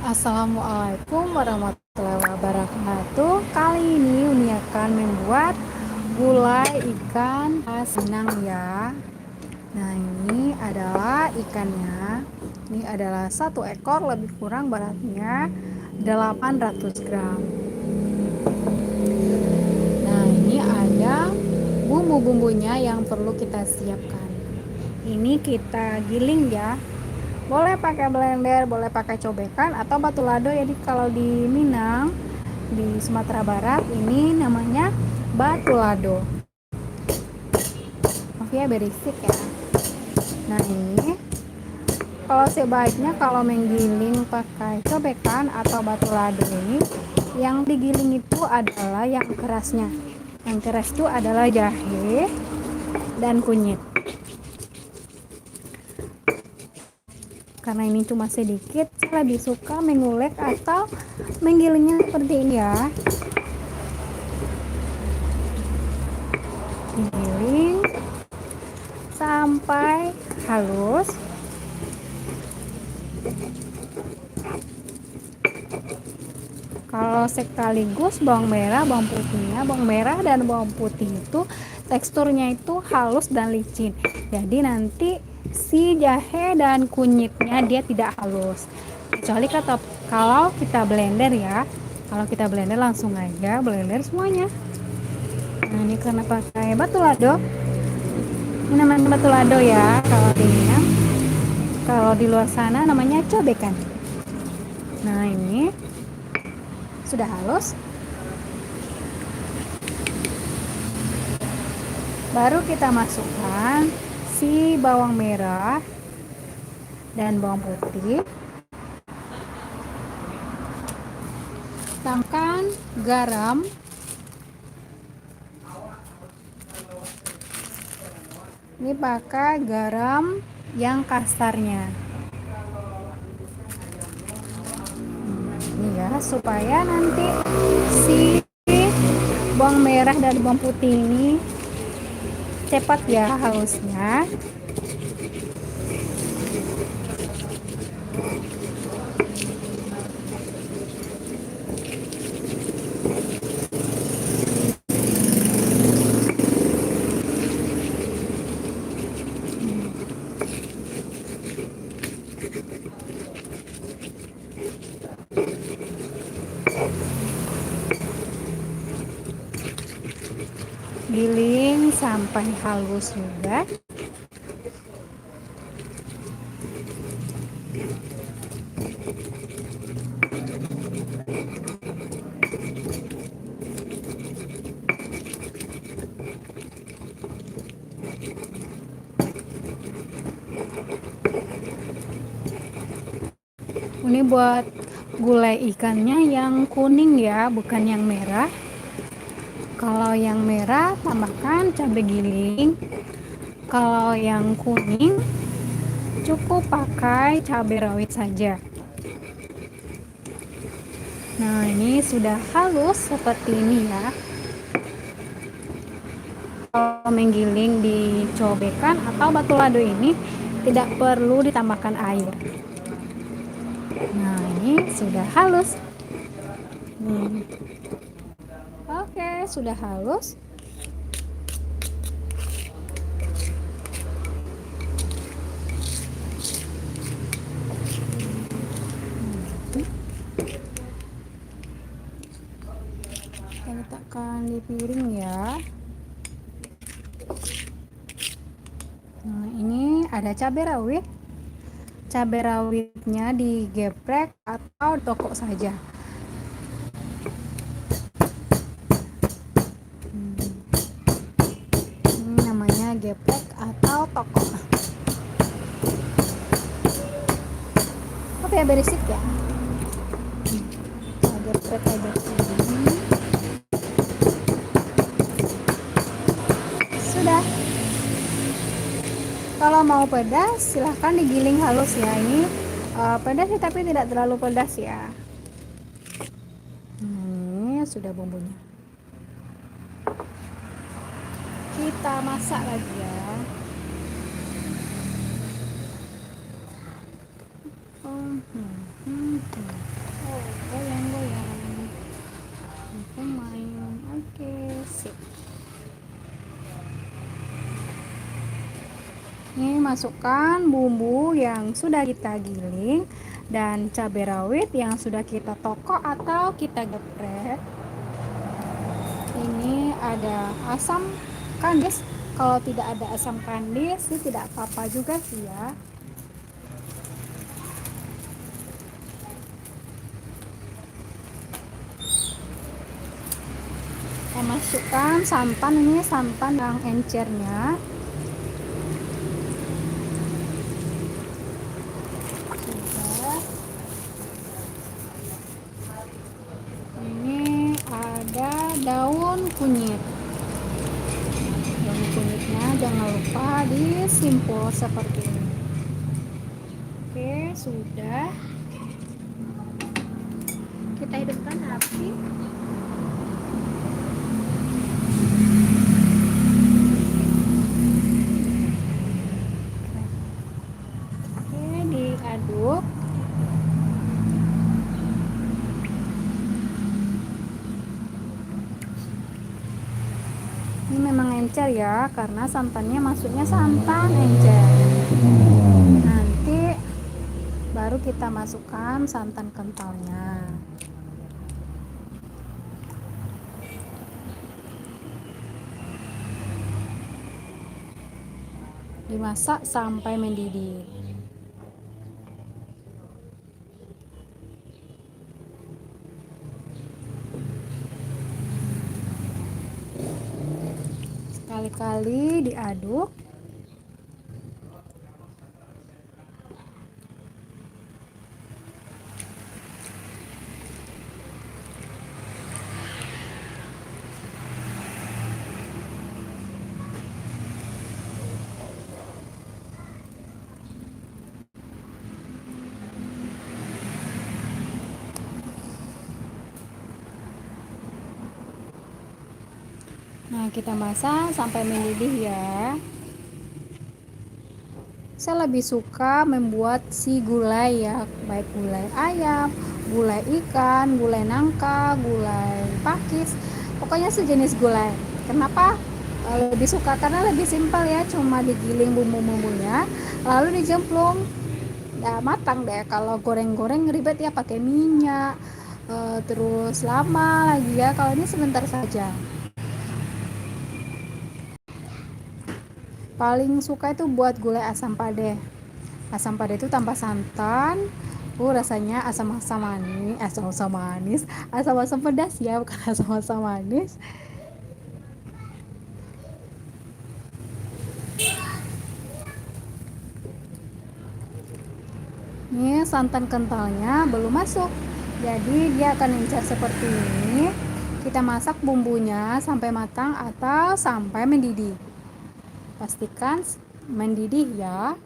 Assalamualaikum warahmatullahi wabarakatuh. Kali ini Uni akan membuat gulai ikan asinang ya. Nah, ini adalah ikannya. Ini adalah satu ekor, lebih kurang beratnya 800 gram. Nah, ini ada bumbu-bumbunya yang perlu kita siapkan. Ini kita giling ya. Boleh pakai blender, boleh pakai cobekan atau batu lado. Jadi kalau di Minang, di Sumatera Barat, ini namanya batu lado. Maaf ya berisik ya. Nah, ini kalau sebaiknya kalau menggiling pakai cobekan atau batu lado ini, yang digiling itu adalah yang kerasnya. Yang keras itu adalah jahe dan kunyit. Karena ini cuma sedikit, saya lebih suka mengulek atau menggilingnya seperti ini ya. Digiling sampai halus. Kalau sekaligus bawang merah, bawang putihnya, bawang merah dan bawang putih itu teksturnya itu halus dan licin. Jadi nanti si jahe dan kunyitnya dia tidak halus. Kecuali kalau kita blender ya. Kalau kita blender langsung aja blender semuanya. Nah, ini karena pakai batu lado. Ini namanya batu lado ya kalau di Minang. Kalau di luar sana namanya cobekan. Nah, ini sudah halus. Baru kita masukkan si bawang merah dan bawang putih. Tambahkan garam. Ini pakai garam yang kasarnya. Ini ya, supaya nanti si bawang merah dan bawang putih ini cepat ya halusnya. Giling sampai halus juga. Ini buat gulai ikannya yang kuning ya, bukan yang merah. Kalau yang merah tambahkan cabai giling. Kalau yang kuning cukup pakai cabai rawit saja. Nah, ini sudah halus seperti ini ya. Kalau menggiling di cobekan atau batu lado ini tidak perlu ditambahkan air. Nah, ini sudah halus. Oke, sudah halus. Kita letakkan di piring ya. Nah, ini ada cabai rawit. Cabai rawitnya digeprek atau tokok saja. Ini namanya geprek atau tokok. Apa ya berisik ya? Geprek aja sini. Sudah. Kalau mau pedas silahkan digiling halus ya. Ini pedas sih tapi tidak terlalu pedas ya. Ini sudah bumbunya. Kita masak lagi ya. Ini masukkan bumbu yang sudah kita giling dan cabai rawit yang sudah kita tokok atau kita geprek. Ini ada asam kandis. Kalau tidak ada asam kandis sih tidak apa-apa juga sih ya. Saya masukkan santan, ini santan yang encernya. Sudah. Ini ada daun kunyit. Daun kunyitnya jangan lupa disimpul seperti ini. Oke, sudah. Kita hidupkan api. Oke, diaduk. Ini memang encer ya, karena santannya masuknya santan encer. Nanti baru kita masukkan santan kentalnya. Dimasak sampai mendidih. Sekali-kali diaduk. Nah, kita masak sampai mendidih ya. Saya lebih suka membuat si gulai ya, baik gulai ayam, gulai ikan, gulai nangka, gulai pakis, pokoknya sejenis gulai. Kenapa lebih suka? Karena lebih simpel ya, cuma digiling bumbu-bumbunya lalu dijemplung, ya matang deh. Kalau goreng-goreng ribet ya, pakai minyak, terus lama lagi ya. Kalau ini sebentar saja. Paling suka itu buat gulai asam pade. Asam pade itu tanpa santan. Rasanya asam-asam manis, asam-asam manis, asam-asam pedas ya, bukan asam-asam manis. Ini santan kentalnya belum masuk, jadi dia akan encer seperti ini. Kita masak bumbunya sampai matang atau sampai mendidih. Pastikan mendidih ya.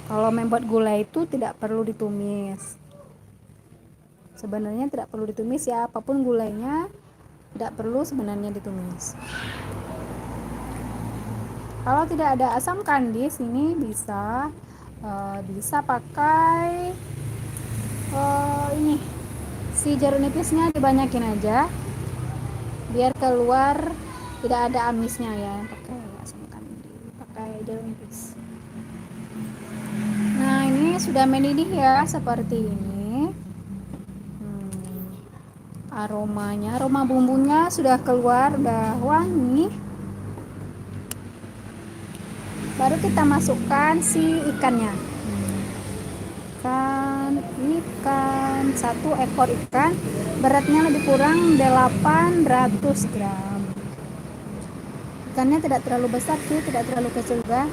Kalau membuat gulai itu tidak perlu ditumis. Sebenarnya tidak perlu ditumis ya, apapun gulainya tidak perlu sebenarnya ditumis. Kalau tidak ada asam kandis, ini bisa pakai ini si jeruk nipisnya dibanyakin aja, biar keluar tidak ada amisnya ya. Pakai asam kandis, pakai jeruk nipis. Nah, ini sudah mendidih ya, seperti ini. Aroma bumbunya sudah keluar, udah wangi. Baru kita masukkan si ikannya. Ikan, 1 ekor ikan, beratnya lebih kurang 800 gram. Ikannya tidak terlalu besar sih, tidak terlalu kecil juga.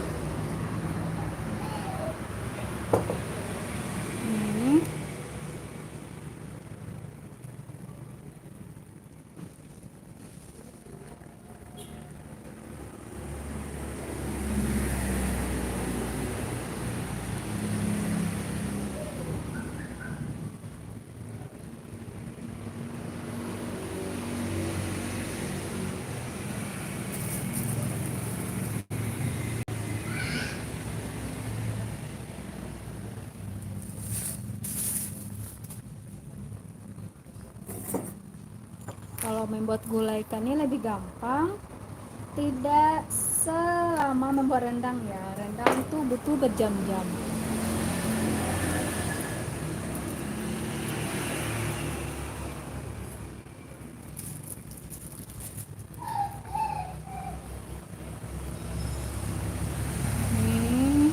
Kalau membuat gulai ikan ini lebih gampang, tidak selama membuat rendang ya. Rendang itu butuh berjam-jam. Ini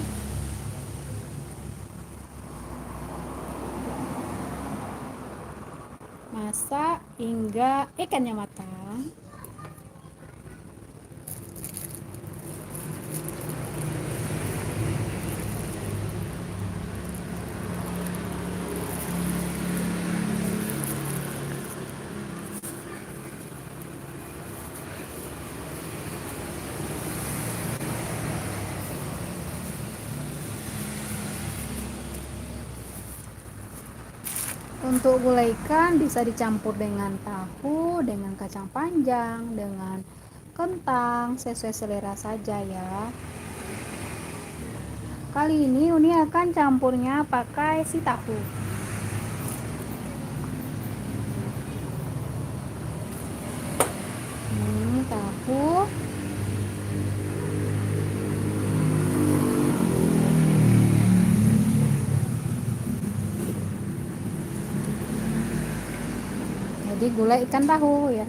masak hingga ikannya matang. Untuk gulai ikan bisa dicampur dengan tahu, dengan kacang panjang, dengan kentang, sesuai selera saja ya. Kali ini Uni akan campurnya pakai si tahu. Tahu. Jadi gulai ikan tahu ya.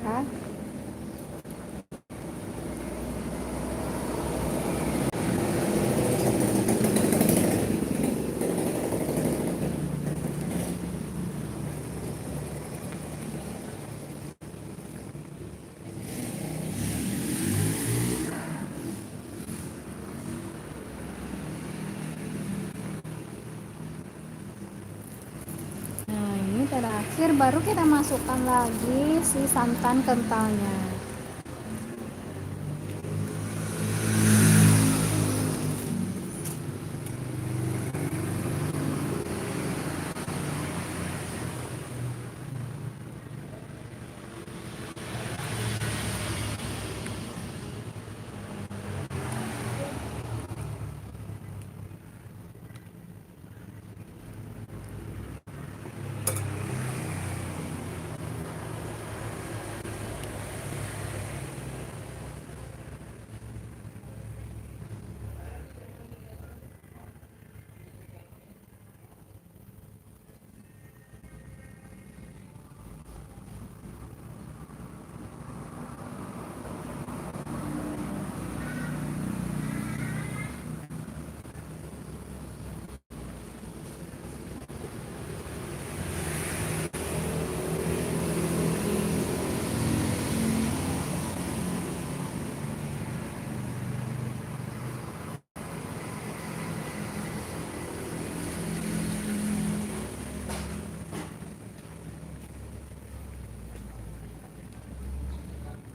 Nah, ini terakhir baru kita masukkan lagi si santan kentalnya.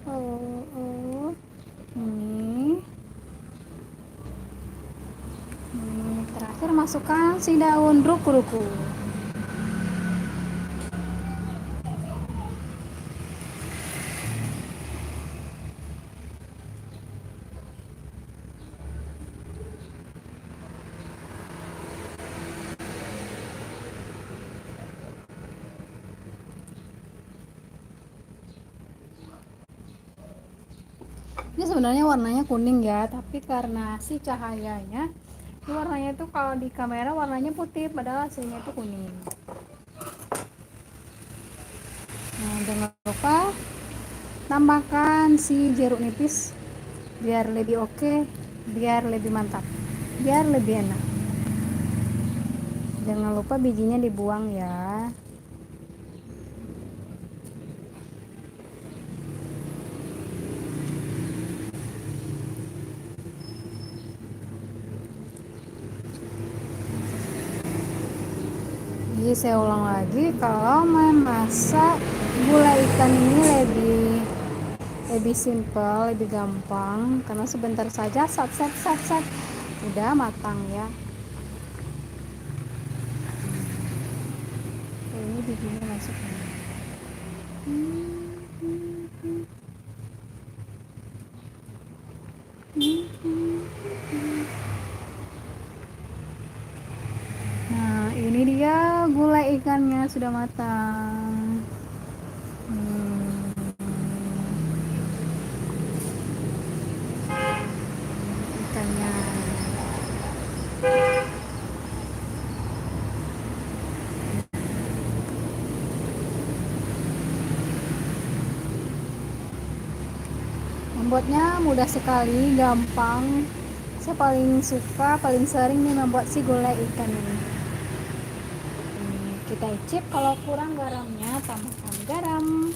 Oh, ini terakhir masukkan si daun ruku-ruku. Ini sebenarnya warnanya kuning ya, tapi karena si cahayanya, ini warnanya itu kalau di kamera warnanya putih, padahal aslinya itu kuning. Nah, jangan lupa tambahkan si jeruk nipis biar lebih oke, biar lebih mantap, biar lebih enak. Jangan lupa bijinya dibuang ya. Jadi saya ulang lagi, kalau memasak gulai ikan ini lebih simple, lebih gampang karena sebentar saja sat udah matang ya. Ini bijinya masuk. Nah, ini dia gulai ikannya sudah matang. membuatnya mudah sekali, gampang. Saya paling suka, paling sering nih membuat si gulai ikan ini. Kita icip, kalau kurang garamnya tambahkan garam.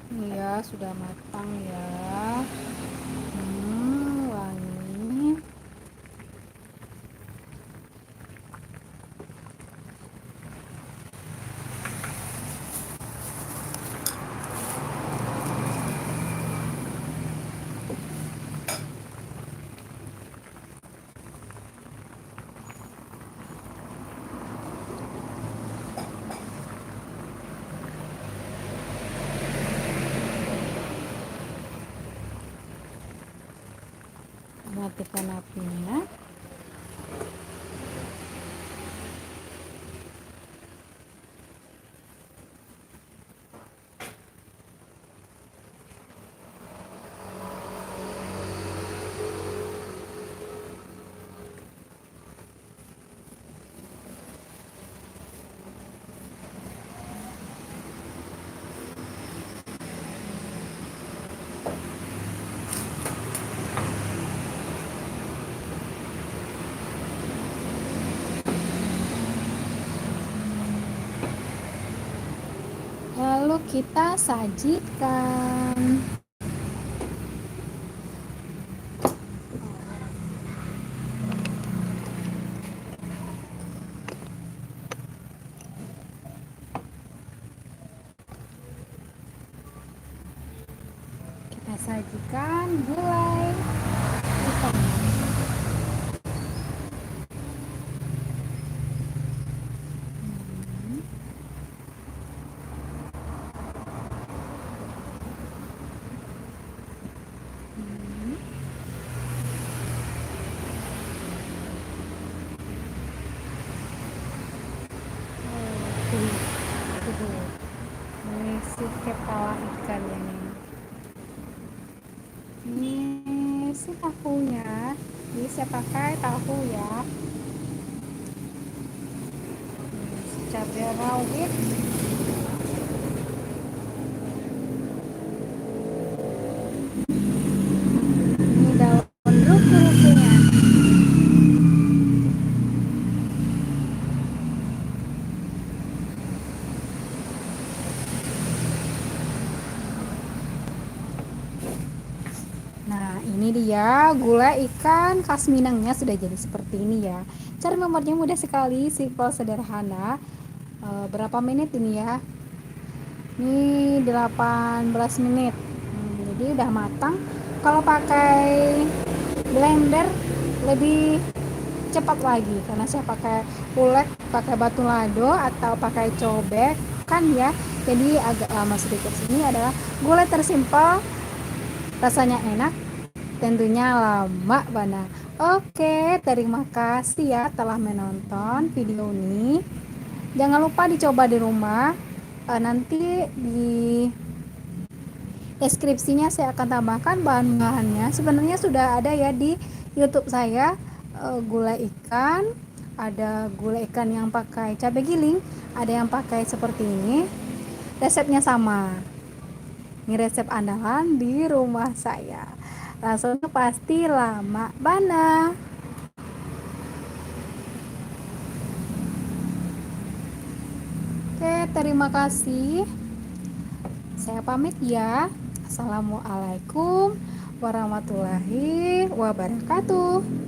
Ini ya sudah matang ya. Wangi. Matikan apinya. Lalu kita sajikan. Kita sajikan gulai ikan. Ini si kepala ikan ini. Ini si tahunya. Ini saya pakai tahu ya. Si cabai rawit. Ini daun ruku-rukunya. Nah, ini dia gulai ikan khas Minangnya sudah jadi seperti ini ya. Cara membuatnya mudah sekali, simpel, sederhana. Berapa menit ini ya? Ini 18 menit. Jadi udah matang. Kalau pakai blender lebih cepat lagi karena saya pakai ulek, pakai batu lado atau pakai cobek kan ya. Jadi agak lama sedikit. Ini adalah gulai tersimpel, rasanya enak, tentunya lama banget. Oke, terima kasih ya telah menonton video ini. Jangan lupa dicoba di rumah. Nanti di deskripsinya saya akan tambahkan bahan-bahannya. Sebenarnya sudah ada ya di YouTube saya. Gulai ikan, ada gulai ikan yang pakai cabai giling, ada yang pakai seperti ini. Resepnya sama. Ini resep andalan di rumah saya. Rasanya pasti lama banget. Oke, terima kasih. Saya pamit ya. Assalamualaikum warahmatullahi wabarakatuh.